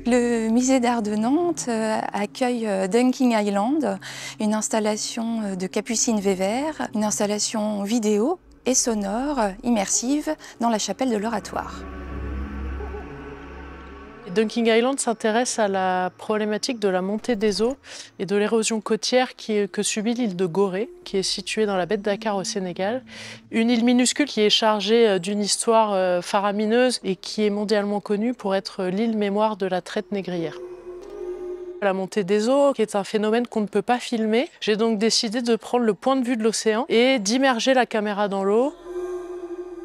Le musée d'art de Nantes accueille Dunking Island, une installation de Capucine Weber, une installation vidéo et sonore immersive dans la chapelle de l'Oratoire. Dunking Island s'intéresse à la problématique de la montée des eaux et de l'érosion côtière que subit l'île de Gorée, qui est située dans la baie de Dakar au Sénégal. Une île minuscule qui est chargée d'une histoire faramineuse et qui est mondialement connue pour être l'île mémoire de la traite négrière. La montée des eaux, qui est un phénomène qu'on ne peut pas filmer, j'ai donc décidé de prendre le point de vue de l'océan et d'immerger la caméra dans l'eau.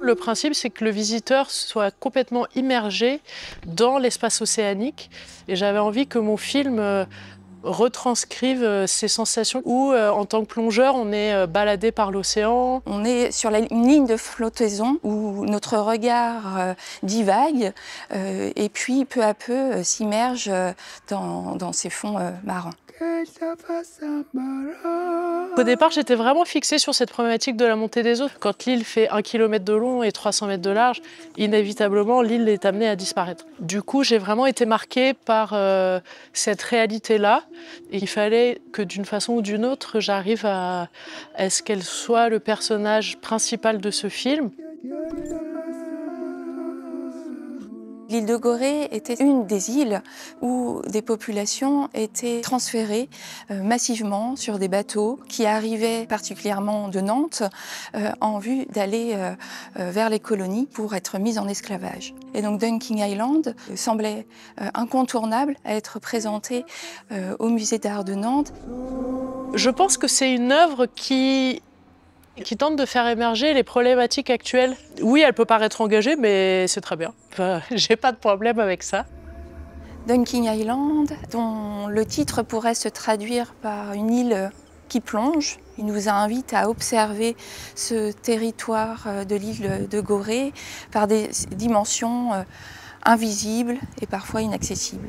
Le principe, c'est que le visiteur soit complètement immergé dans l'espace océanique. Et j'avais envie que mon film retranscrive ces sensations où, en tant que plongeur, on est baladé par l'océan. On est sur une ligne de flottaison où notre regard divague et puis peu à peu s'immerge dans ces fonds marins. Au départ, j'étais vraiment fixée sur cette problématique de la montée des eaux. Quand l'île fait 1 km de long et 300 mètres de large, inévitablement, l'île est amenée à disparaître. Du coup, j'ai vraiment été marquée par cette réalité-là. Et il fallait que d'une façon ou d'une autre, j'arrive à ce qu'elle soit le personnage principal de ce film. L'île de Gorée était une des îles où des populations étaient transférées massivement sur des bateaux qui arrivaient particulièrement de Nantes en vue d'aller vers les colonies pour être mises en esclavage. Et donc Dunking Island semblait incontournable à être présenté au musée d'art de Nantes. Je pense que c'est une œuvre qui tente de faire émerger les problématiques actuelles. Oui, elle peut paraître engagée, mais c'est très bien. Enfin, j'ai pas de problème avec ça. Dunking Island, dont le titre pourrait se traduire par une île qui plonge. Il nous invite à observer ce territoire de l'île de Gorée par des dimensions invisibles et parfois inaccessibles.